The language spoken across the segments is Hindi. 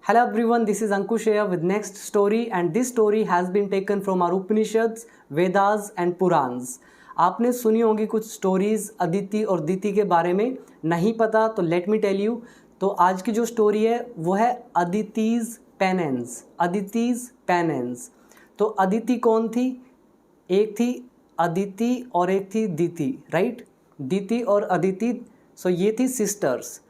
Hello everyone, this is Ankush here with next story and this story has been taken from our Upanishads, Vedas and Purans. आपने सुनी होंगी कुछ स्टोरीज अदिति और दिति के बारे में, नहीं पता तो लेट मी टेल यू। तो आज की जो स्टोरी है वो है अदितिज पेनेंस। अदितिज पेनेंस। तो अदिति कौन थी? एक थी अदिति और एक थी दिति, राइट? दिति और अदिति, सो ये थी सिस्टर्स।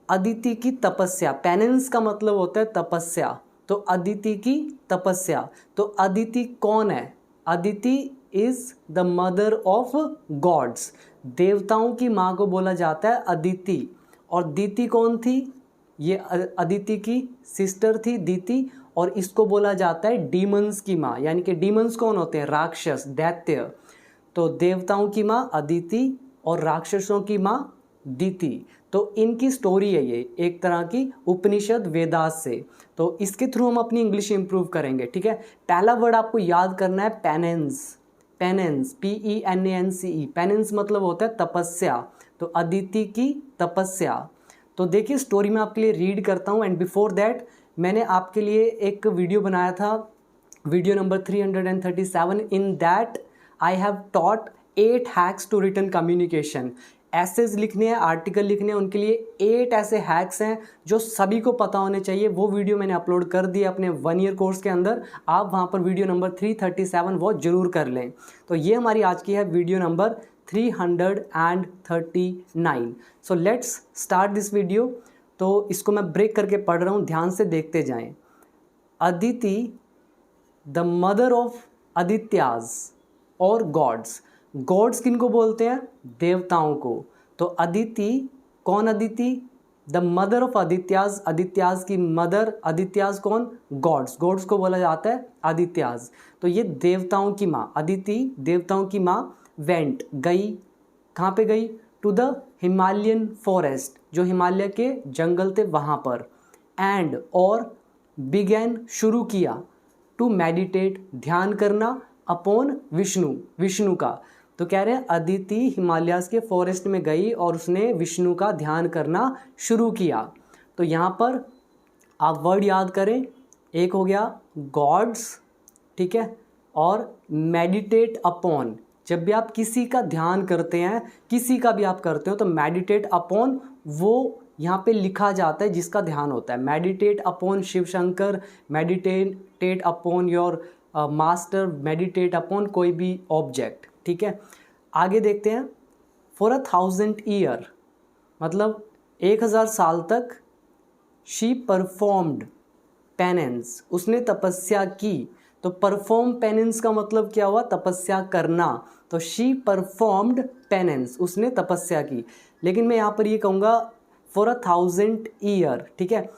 अदिति की तपस्या, पेनेंस का मतलब होता है तपस्या, तो अदिति की तपस्या। तो अदिति कौन है? Aditi is the mother of gods, देवताओं की माँ को बोला जाता है अदिति। और दिति कौन थी? ये अदिति की सिस्टर थी दिति, और इसको बोला जाता है डीमंस की माँ। यानी कि डीमंस कौन होते हैं? राक्षस, दैत्य। तो देवताओं की माँ अदिति और राक्षसों की माँ दिति। तो इनकी स्टोरी है ये, एक तरह की उपनिषद वेदास से। तो इसके थ्रू हम अपनी इंग्लिश इंप्रूव करेंगे, ठीक है। पहला वर्ड आपको याद करना है पेनेंस। Penance, PENANCE। पेनेंस मतलब होता है तपस्या। तो अदिति की तपस्या। तो देखिए स्टोरी में आपके लिए रीड करता हूँ। एंड बिफोर दैट मैंने आपके लिए एक वीडियो बनाया था, video number 337। In that I have taught 8 hacks to written communication. Essays लिखने हैं, आर्टिकल लिखने हैं, उनके लिए 8 ऐसे हैक्स हैं जो सभी को पता होने चाहिए। वो वीडियो मैंने अपलोड कर दी अपने 1 ईयर कोर्स के अंदर। आप वहाँ पर वीडियो नंबर 337 वो जरूर कर लें। तो ये हमारी आज की है video number 339। So let's start this video. तो इसको मैं ब्रेक करके पढ़ रहा हूँ, ध्यान से देखते जाएं। अदिति द मदर ऑफ आदित्याज और गॉड्स। गॉड्स किनको बोलते हैं? देवताओं को। तो अदिति कौन? अदिति द मदर ऑफ आदित्याज, आदित्याज की मदर। आदित्याज कौन? गॉड्स। गॉड्स को बोला जाता है आदित्याज। तो ये देवताओं की माँ, अदिति देवताओं की माँ वेंट, गई। कहाँ पे गई? टू द हिमालयन फॉरेस्ट, जो हिमालय के जंगल थे वहाँ पर। एंड और बिगैन शुरू किया, टू मेडिटेट ध्यान करना, अपॉन विष्णु, विष्णु का। तो कह रहे हैं अदिति हिमालयास के फॉरेस्ट में गई और उसने विष्णु का ध्यान करना शुरू किया। तो यहाँ पर आप वर्ड याद करें, एक हो गया गॉड्स, ठीक है, और मेडिटेट अपॉन। जब भी आप किसी का ध्यान करते हैं, किसी का भी आप करते हो, तो मेडिटेट अपॉन वो यहाँ पे लिखा जाता है जिसका ध्यान होता है। Meditate upon Shiva Shankar, meditate upon your master, meditate upon कोई भी ऑब्जेक्ट, ठीक है। आगे देखते हैं। फॉर 1000 ईयर, मतलब 1000 साल तक। शी परफॉर्म्ड पेनेंस, उसने तपस्या की। तो परफॉर्म पेनेंस का मतलब क्या हुआ? तपस्या करना। तो शी परफॉर्म्ड पेनेंस, उसने तपस्या की। लेकिन मैं यहाँ पर ये कहूँगा फॉर 1000 ईयर, ठीक है।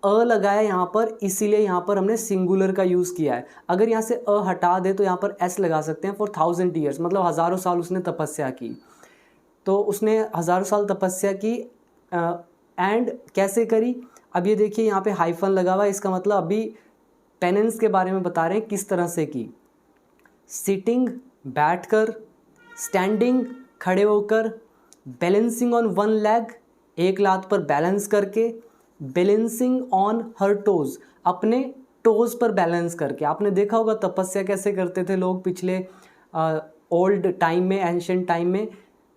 अ लगाया यहाँ पर, इसीलिए यहाँ पर हमने सिंगुलर का यूज़ किया है। अगर यहाँ से अ हटा दे तो यहाँ पर एस लगा सकते हैं। फॉर 1000 ईयर्स मतलब हज़ारों साल उसने तपस्या की। तो उसने हज़ारों साल तपस्या की। एंड कैसे करी? अब ये देखिए यहाँ पे हाइफन लगा हुआ है, इसका मतलब अभी पेनेंस के बारे में बता रहे हैं किस तरह से की। सिटिंग बैठकर, स्टैंडिंग खड़े होकर, बैलेंसिंग ऑन 1 लेग एक लात पर बैलेंस करके, बैलेंसिंग ऑन हर टोज अपने टोज पर बैलेंस करके। आपने देखा होगा तपस्या कैसे करते थे लोग पिछले ओल्ड टाइम में, एंशिएंट टाइम में।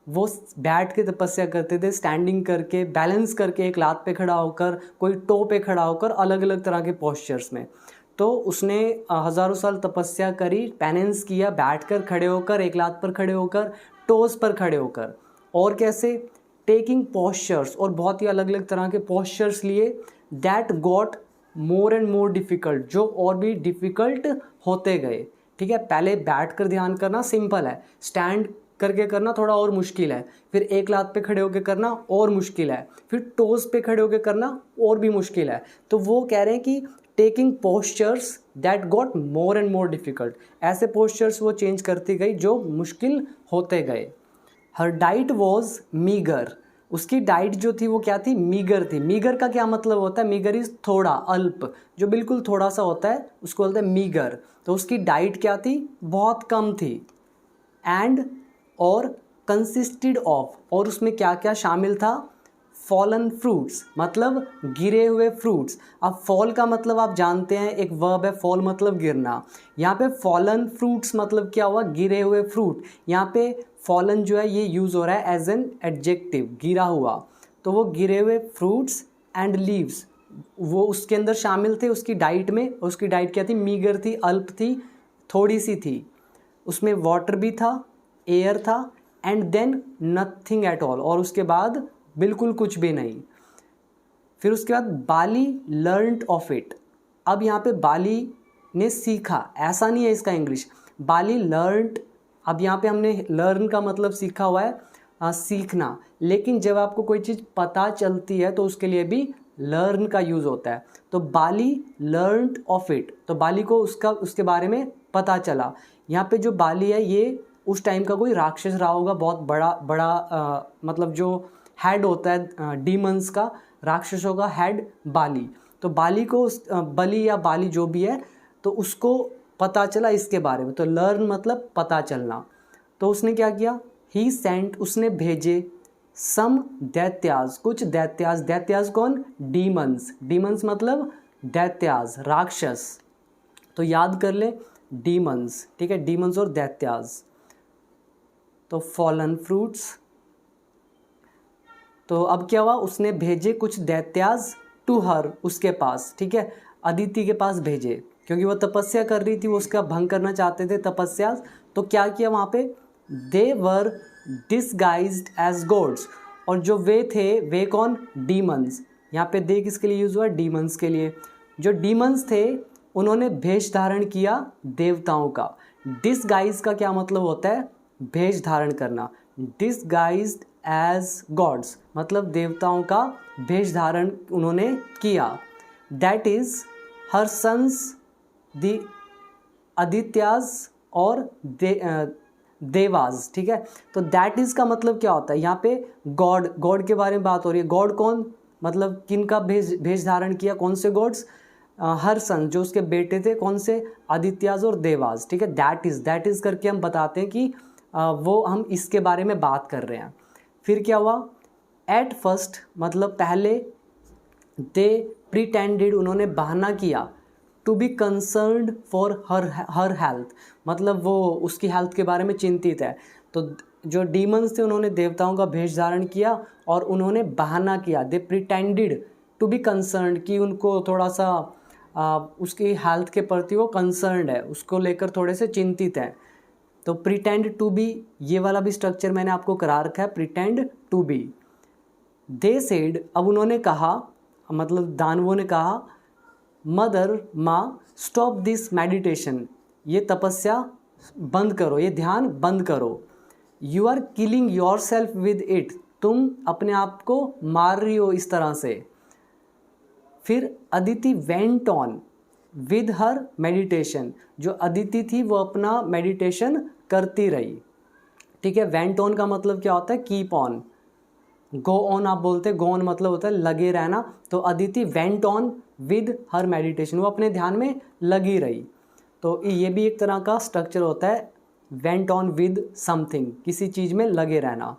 वो बैठ के तपस्या करते थे, स्टैंडिंग करके, बैलेंस करके, एक लात पे खड़ा होकर, कोई टो पे खड़ा होकर, अलग अलग तरह के पोस्चर्स में। तो उसने हज़ारों साल तपस्या करी, पेनेंस किया, बैठकर, खड़े होकर, एक लात पर खड़े होकर, टोज पर खड़े होकर। और कैसे? टेकिंग पोस्चर्स, और बहुत ही अलग अलग तरह के पोस्चर्स लिए। That got more and more difficult, जो और भी डिफ़िकल्ट होते गए, ठीक है। पहले बैठ कर ध्यान करना सिंपल है, स्टैंड करके करना थोड़ा और मुश्किल है, फिर एक लात पे खड़े होकर करना और मुश्किल है, फिर टोज पे खड़े होकर करना और भी मुश्किल है। तो वो कह रहे हैं कि taking postures that got more and more difficult, ऐसे पोस्चर्स वो चेंज करती गई जो मुश्किल होते गए। हर डाइट वॉज मीगर, उसकी डाइट जो थी वो क्या थी? मीगर थी। मीगर का क्या मतलब होता है? मीगर इज़ थोड़ा, अल्प, जो बिल्कुल थोड़ा सा होता है उसको बोलते हैं मीगर। तो उसकी डाइट क्या थी? बहुत कम थी। एंड और कंसिस्टेड ऑफ, और उसमें क्या क्या शामिल था? फॉलन फ्रूट्स मतलब गिरे हुए फ्रूट्स। अब फॉल का मतलब आप जानते हैं एक वर्ब है, फॉल मतलब गिरना। यहाँ पे फॉलन फ्रूट्स मतलब क्या हुआ, गिरे हुए फ्रूट। यहाँ पे फॉलन जो है ये यूज़ हो रहा है एज एन एडजेक्टिव, गिरा हुआ। तो वो गिरे हुए फ्रूट्स एंड लीव्स वो उसके अंदर शामिल थे उसकी डाइट में। उसकी डाइट क्या थी, मीगर थी, अल्प थी, थोड़ी सी थी। उसमें वाटर भी था, एयर था, and then nothing at all, और उसके बाद बिल्कुल कुछ भी नहीं। फिर उसके बाद बाली लर्नड ऑफ इट। अब यहाँ पे बाली ने सीखा, ऐसा नहीं है इसका इंग्लिश, बाली लर्नड। अब यहाँ पे हमने लर्न का मतलब सीखा हुआ है सीखना, लेकिन जब आपको कोई चीज़ पता चलती है तो उसके लिए भी लर्न का यूज़ होता है। तो बाली लर्नड ऑफ इट, तो बाली को उसके बारे में पता चला। यहाँ पे जो बाली है ये उस टाइम का कोई राक्षस रहा होगा, बहुत बड़ा मतलब जो हेड होता है डीमंस का, राक्षसों का हेड बाली। तो बाली को बली या बाली जो भी है तो उसको पता चला इसके बारे में। तो लर्न मतलब पता चलना। तो उसने क्या किया, ही सेंट उसने भेजे, सम दैत्याज कुछ दैत्याज। दैत्याज कौन, डीमंस। डीमंस मतलब दैत्याज राक्षस। तो याद कर ले डीमंस, ठीक है, डीमंस और दैत्याज। तो फॉलन फ्रूट्स। तो अब क्या हुआ, उसने भेजे कुछ दैत्याज टू हर, उसके पास, ठीक है, अदिति के पास भेजे, क्योंकि वो तपस्या कर रही थी, वो उसका भंग करना चाहते थे तपस्या। तो क्या किया वहाँ पे, दे वर डिसगाइज्ड एज गॉड्स। और जो वे थे वे कौन, डीमंस। यहाँ पे दे किसके लिए यूज़ हुआ, डीमंस के लिए। जो डीमंस थे उन्होंने भेष धारण किया देवताओं का। डिसगाइज का क्या मतलब होता है, भेष धारण करना। डिसगाइज्ड एज गॉड्स मतलब देवताओं का भेष धारण उन्होंने किया। That is her sons the Adityas और देवाज, ठीक है। तो दैट इज का मतलब क्या होता है, यहाँ पे गॉड, गॉड के बारे में बात हो रही है। गॉड कौन, मतलब किन का भेष धारण किया, कौन से गॉड्स, हर सन जो उसके बेटे थे, कौन से, आदित्याज और देवाज, ठीक है। दैट इज करके हम बताते हैं कि वो हम इसके बारे में बात कर रहे हैं। फिर क्या हुआ, एट फर्स्ट मतलब पहले, दे प्रिटेंडेड उन्होंने बहाना किया, to be concerned for her health मतलब वो उसकी हेल्थ के बारे में चिंतित है। तो जो डीमंस थे उन्होंने देवताओं का भेष धारण किया और उन्होंने बहाना किया, दे प्रिटेंडेड टू बी कंसर्न्ड कि उनको थोड़ा सा उसकी हेल्थ के प्रति वो कंसर्न्ड है, उसको लेकर थोड़े से चिंतित है। तो प्रिटेंड टू बी, ये वाला भी स्ट्रक्चर मैंने आपको करा रखा है, pretend to be. They said, अब उन्होंने कहा, मतलब दानवों ने कहा, मदर माँ, स्टॉप दिस मेडिटेशन, ये तपस्या बंद करो, ये ध्यान बंद करो। You are killing yourself with it, तुम अपने आप को मार रही हो इस तरह से। फिर Aditi went on with her meditation, जो अदिति थी वो अपना मेडिटेशन करती रही, ठीक है। वेंट ऑन का मतलब क्या होता है, कीप ऑन। गो ऑन आप बोलते हैं, गो ऑन मतलब होता है लगे रहना। तो Aditi went on with her meditation, वो अपने ध्यान में लगी रही। तो ये भी एक तरह का स्ट्रक्चर होता है, वेंट ऑन विद समथिंग, किसी चीज़ में लगे रहना।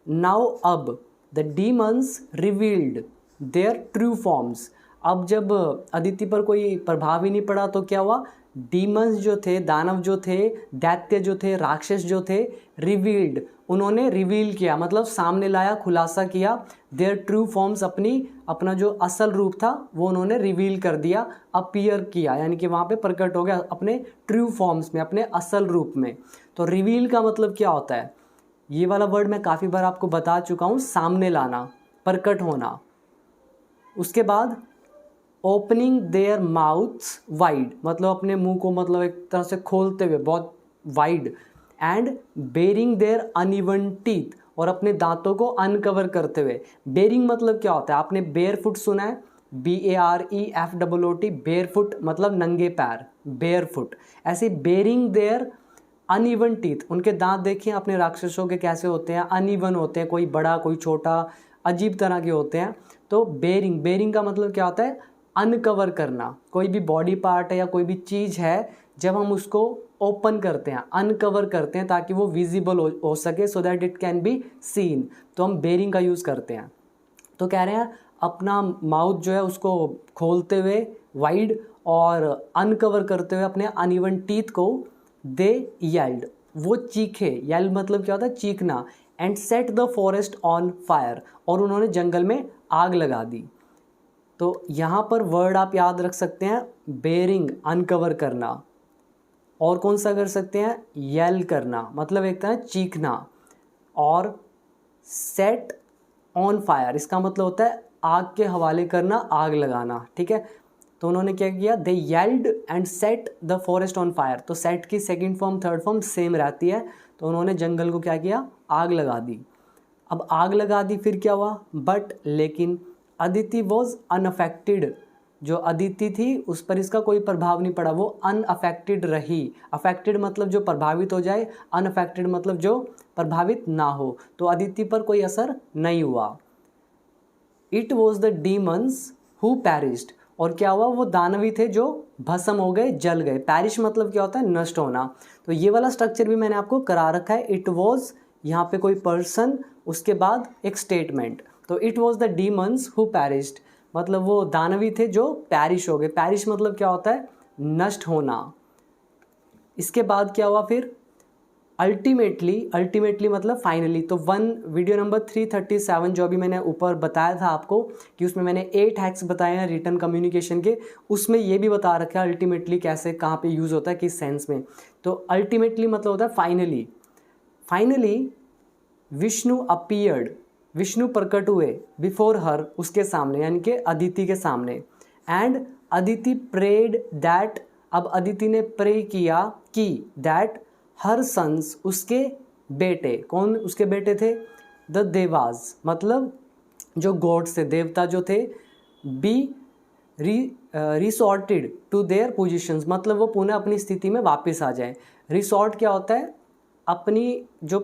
नाउ अब the demons revealed their true forms, अब जब अदिति पर कोई प्रभाव ही नहीं पड़ा तो क्या हुआ, डीमंस जो थे, दानव जो थे, दैत्य जो थे, राक्षस जो थे, रिवील्ड उन्होंने रिवील किया मतलब सामने लाया, खुलासा किया, देयर ट्रू फॉर्म्स अपना जो असल रूप था वो उन्होंने रिवील कर दिया, अपीयर किया, यानी कि वहाँ पे प्रकट हो गया अपने ट्रू फॉर्म्स में, अपने असल रूप में। तो रिवील का मतलब क्या होता है, ये वाला वर्ड मैं काफ़ी बार आपको बता चुका हूँ, सामने लाना, प्रकट होना। उसके बाद ओपनिंग देयर माउथ्स वाइड मतलब अपने मुंह को मतलब एक तरह से खोलते हुए बहुत wide, and baring their uneven teeth और अपने दांतों को अनकवर करते हुए। बेरिंग मतलब क्या होता है, आपने बेयर फुट सुना है, BAREFOOT, बेयर फुट मतलब नंगे पैर, बेयर फुट। ऐसे बेरिंग देयर अनइवन टीथ, उनके दांत देखिए अपने राक्षसों के कैसे होते हैं, अनइवन होते हैं, कोई बड़ा कोई छोटा, अजीब तरह के होते हैं। तो बेरिंग का मतलब क्या होता है, अनकवर करना। कोई भी बॉडी पार्ट है या कोई भी चीज़ है, जब हम उसको ओपन करते हैं, अनकवर करते हैं ताकि वो विजिबल हो सके, so that it can be seen, तो हम बेरिंग का यूज़ करते हैं। तो कह रहे हैं अपना माउथ जो है उसको खोलते हुए वाइड और अनकवर करते हुए अपने अनइवन टीथ को दे येल्ड, वो चीखे, येल्ड मतलब क्या होता है चीखना, and set the forest on fire, और उन्होंने जंगल में आग लगा दी। तो यहाँ पर वर्ड आप याद रख सकते हैं बेरिंग अनकवर करना, और कौन सा कर सकते हैं येल करना मतलब एक तरह चीखना, और सेट ऑन फायर इसका मतलब होता है आग के हवाले करना, आग लगाना, ठीक है। तो उन्होंने क्या किया, they yelled and set the forest on fire, तो सेट की second form third form same रहती है, तो उन्होंने जंगल को क्या किया, आग लगा दी। अब आग लगा दी फिर क्या हुआ, बट लेकिन अदिति वॉज अनअफेक्टेड, जो अदिति थी उस पर इसका कोई प्रभाव नहीं पड़ा, वो अनअफेक्टेड रही। अफेक्टेड मतलब जो प्रभावित हो जाए, अनअफेक्टेड मतलब जो प्रभावित ना हो, तो अदिति पर कोई असर नहीं हुआ। It was the demons who perished, और क्या हुआ, वो दानवी थे जो भस्म हो गए, जल गए। पैरिश मतलब क्या होता है नष्ट होना। तो ये वाला स्ट्रक्चर भी मैंने आपको करा रखा है। इट वॉज यहाँ पे कोई पर्सन, उसके बाद एक स्टेटमेंट, तो it was the demons who perished मतलब वो दानवी थे जो पैरिश हो गए। पैरिश मतलब क्या होता है नष्ट होना। इसके बाद क्या हुआ फिर, अल्टीमेटली मतलब फाइनली। तो वीडियो नंबर 337 जो अभी मैंने ऊपर बताया था आपको कि उसमें मैंने 8 हैक्स बताए हैं रिटर्न कम्युनिकेशन के, उसमें ये भी बता रखा है अल्टीमेटली कैसे कहाँ पे यूज़ होता है किस सेंस में। तो अल्टीमेटली मतलब होता है फाइनली विष्णु अपीयर्ड, विष्णु प्रकट हुए, बिफोर हर उसके सामने यानी कि अदिति के सामने, एंड अदिति प्रेड दैट, अब अदिति ने प्रे किया कि दैट हर सन्स उसके बेटे, कौन उसके बेटे थे, द देवाज मतलब जो गॉड्स थे, देवता जो थे, be resorted to their positions मतलब वो पुनः अपनी स्थिति में वापस आ जाए। रिसॉर्ट क्या होता है, अपनी जो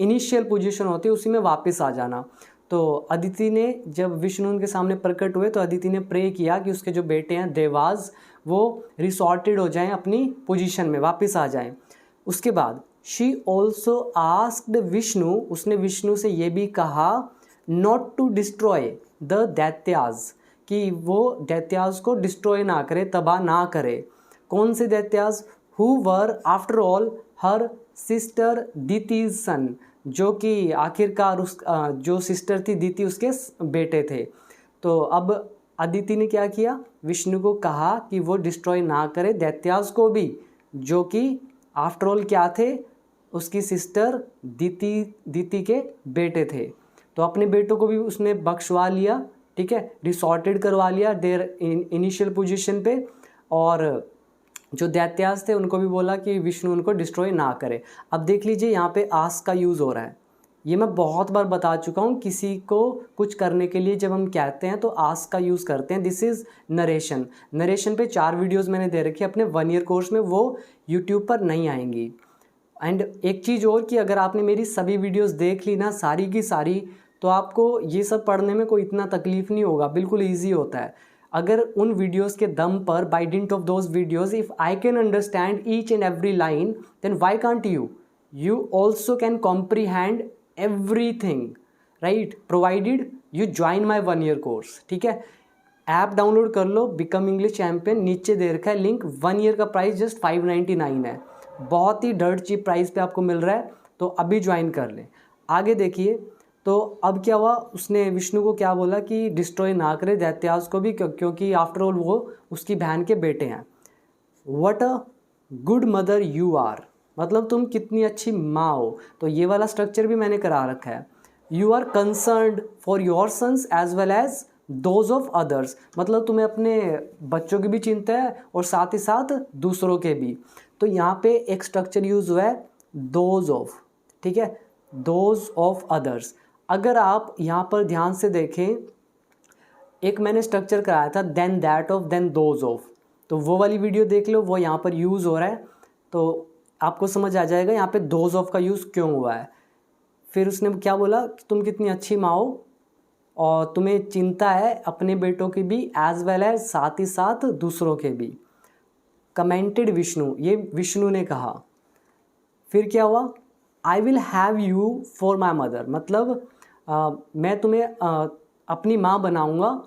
इनिशियल पोजीशन होती है उसी में वापस आ जाना। तो अदिति ने जब विष्णु उनके सामने प्रकट हुए तो अदिति ने प्रे किया कि उसके जो बेटे हैं देवाज वो रिसॉर्टेड हो जाएं, अपनी पोजीशन में वापस आ जाएं। उसके बाद शी ऑल्सो आस्क्ड विष्णु, उसने विष्णु से ये भी कहा नॉट टू डिस्ट्रॉय द दैत्याज, कि वो दैत्याज को डिस्ट्रॉय ना करे, तबाह ना करे। कौन से Daityas, who were after all her sister Diti's son, जो कि आखिरकार उस जो सिस्टर थी दिति उसके बेटे थे। तो अब अदिति ने क्या किया, विष्णु को कहा कि वो डिस्ट्रॉय ना करे दैत्याज को भी, जो कि आफ्टर ऑल क्या थे, उसकी सिस्टर दिति के बेटे थे। तो अपने बेटों को भी उसने बख्शवा लिया, ठीक है, रिसॉर्टेड करवा लिया देयर इनिशियल पोजीशन पे, और जो दैत्याज थे उनको भी बोला कि विष्णु उनको डिस्ट्रॉय ना करे। अब देख लीजिए यहाँ पे आस्क का यूज़ हो रहा है, ये मैं बहुत बार बता चुका हूँ, किसी को कुछ करने के लिए जब हम कहते हैं तो आस्क का यूज़ करते हैं। दिस इज़ नरेशन पे 4 वीडियोज़ मैंने दे रखी है अपने 1 ईयर कोर्स में, वो यूट्यूब पर नहीं आएंगी। एंड एक चीज़ और कि अगर आपने मेरी सभी वीडियोज़ देख ली ना सारी की सारी, तो आपको ये सब पढ़ने में कोई इतना तकलीफ़ नहीं होगा, बिल्कुल ईजी होता है। अगर उन वीडियोस के दम पर, by dint of those videos, if I can understand each and every line, then why can't you also can comprehend everything, right, provided you join my 1 year course, ठीक है। ऐप डाउनलोड कर लो, बिकम इंग्लिश चैंपियन, नीचे दे रखा है लिंक। 1 ईयर का प्राइस जस्ट 599 है, बहुत ही डर्ट चीप प्राइस पे आपको मिल रहा है, तो अभी ज्वाइन कर लें। आगे देखिए, तो अब क्या हुआ, उसने विष्णु को क्या बोला कि डिस्ट्रॉय ना करे दैत्याज को भी, क्योंकि आफ्टर ऑल वो उसकी बहन के बेटे हैं। What a good mother you are, मतलब तुम कितनी अच्छी माँ हो। तो ये वाला स्ट्रक्चर भी मैंने करा रखा है। You are concerned for your sons as well as those of others, मतलब तुम्हें अपने बच्चों की भी चिंता है और साथ ही साथ दूसरों के भी। तो यहाँ पे एक स्ट्रक्चर यूज हुआ है दोज ऑफ, ठीक है, दोज ऑफ अदर्स। अगर आप यहाँ पर ध्यान से देखें, एक मैंने स्ट्रक्चर कराया था then that of, then those of, तो वो वाली वीडियो देख लो, वो यहाँ पर यूज़ हो रहा है, तो आपको समझ आ जाएगा यहाँ पे दोज ऑफ का यूज़ क्यों हुआ है। फिर उसने क्या बोला कि तुम कितनी अच्छी माँ हो और तुम्हें चिंता है अपने बेटों की भी, एज वेल एज साथ ही साथ दूसरों के भी। कमेंटेड विष्णु, ये विष्णु ने कहा। फिर क्या हुआ, I will have you for my mother, मतलब मैं तुम्हें अपनी माँ बनाऊंगा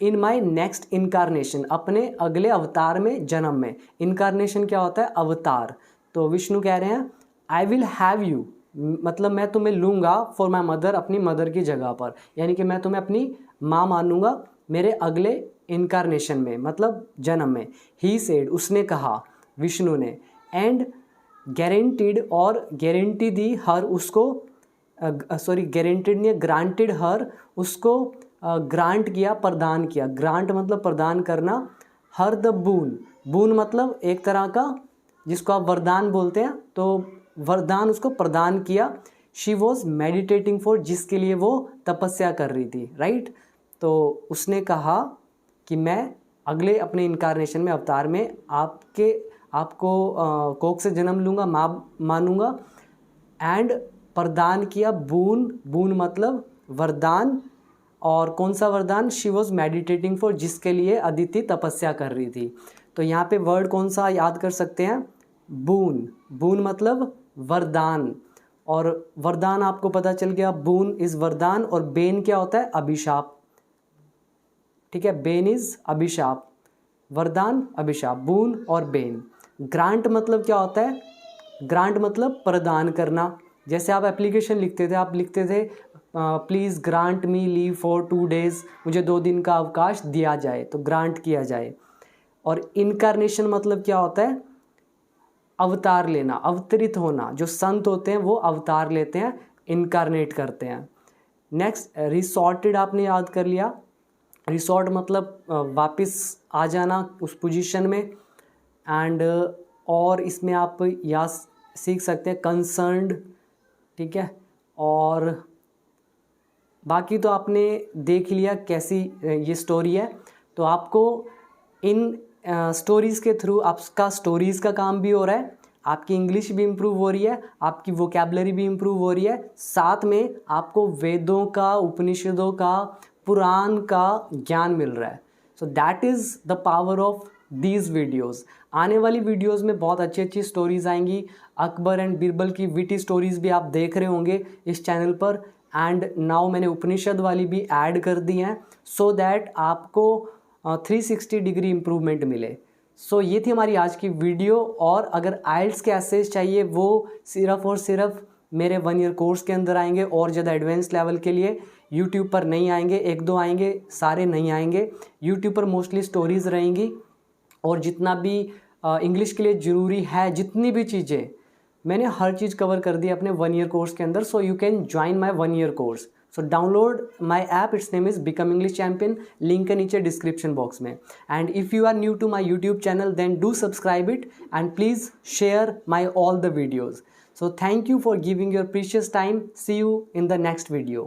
इन माई नेक्स्ट इनकारनेशन, अपने अगले अवतार में, जन्म में। इनकारनेशन क्या होता है? अवतार। तो विष्णु कह रहे हैं आई विल हैव यू, मतलब मैं तुम्हें लूँगा फॉर माई मदर, अपनी मदर की जगह पर, यानी कि मैं तुम्हें अपनी माँ मानूंगा मेरे अगले इनकारनेशन में, मतलब जन्म में। ही सेड, उसने कहा, विष्णु ने, एंड गारंटीड, और गारंटी दी, हर, उसको, सॉरी गारंटीड नहीं, ग्रांटेड हर, उसको ग्रांट किया, प्रदान किया। ग्रांट मतलब प्रदान करना। हर द बून, बून मतलब एक तरह का जिसको आप वरदान बोलते हैं, तो वरदान उसको प्रदान किया। शी वॉज मेडिटेटिंग फॉर, जिसके लिए वो तपस्या कर रही थी, राइट। तो उसने कहा कि मैं अगले अपने इनकारनेशन में, अवतार में आपको कोख से जन्म लूँगा, माँ मानूंगा। एंड प्रदान किया, बून, बून मतलब वरदान। और कौन सा वरदान? शी वॉज मेडिटेटिंग फॉर, जिसके लिए अदिति तपस्या कर रही थी। तो यहाँ पे वर्ड कौन सा याद कर सकते हैं? बून। बून मतलब वरदान, और वरदान आपको पता चल गया, बून इज वरदान। और बेन क्या होता है? अभिशाप, ठीक है। बेन इज अभिशाप, वरदान, अभिशाप, बून और बेन। ग्रांट मतलब क्या होता है? ग्रांट मतलब प्रदान करना। जैसे आप एप्लीकेशन लिखते थे, आप लिखते थे please grant me leave for 2 days, मुझे 2 दिन का अवकाश दिया जाए, तो ग्रांट किया जाए। और इनकारनेशन मतलब क्या होता है? अवतार लेना, अवतरित होना। जो संत होते हैं वो अवतार लेते हैं, इनकारनेट करते हैं। नेक्स्ट, रिसॉर्टेड आपने याद कर लिया। रिसॉर्ट मतलब वापस आ जाना उस पोजीशन में। एंड और इसमें आप या सीख सकते हैं कंसर्न्ड, ठीक है। और बाकी तो आपने देख लिया कैसी ये स्टोरी है। तो आपको इन स्टोरीज़ के थ्रू आपका स्टोरीज़ का काम भी हो रहा है, आपकी इंग्लिश भी इम्प्रूव हो रही है, आपकी वोकैबुलरी भी इम्प्रूव हो रही है, साथ में आपको वेदों का, उपनिषदों का, पुराण का ज्ञान मिल रहा है। So that is the power of these videos. आने वाली वीडियोज़ में बहुत अच्छी अच्छी स्टोरीज़ आएंगी। अकबर एंड बीरबल की विटी स्टोरीज़ भी आप देख रहे होंगे इस चैनल पर। एंड नाउ मैंने उपनिषद वाली भी ऐड कर दी हैं, सो दैट आपको 360 डिग्री इम्प्रूवमेंट मिले। सो ये थी हमारी आज की वीडियो। और अगर आइल्स के एसेज चाहिए वो सिर्फ और सिर्फ मेरे 1 ईयर कोर्स के अंदर आएंगे, और ज़्यादा एडवांस लेवल के लिए यूट्यूब पर नहीं आएंगे, 1-2 आएंगे, सारे नहीं आएंगे। यूट्यूब पर मोस्टली स्टोरीज़ रहेंगी, और जितना भी इंग्लिश के लिए ज़रूरी है, जितनी भी चीज़ें, मैंने हर चीज़ कवर कर दी अपने 1 ईयर कोर्स के अंदर। So you can join my 1 year course. So download my app, its name is become English champion, link है नीचे डिस्क्रिप्शन बॉक्स में। And if you are new to my YouTube channel then do subscribe it and please share my all the videos. So thank you for giving your precious time. See you in the next video.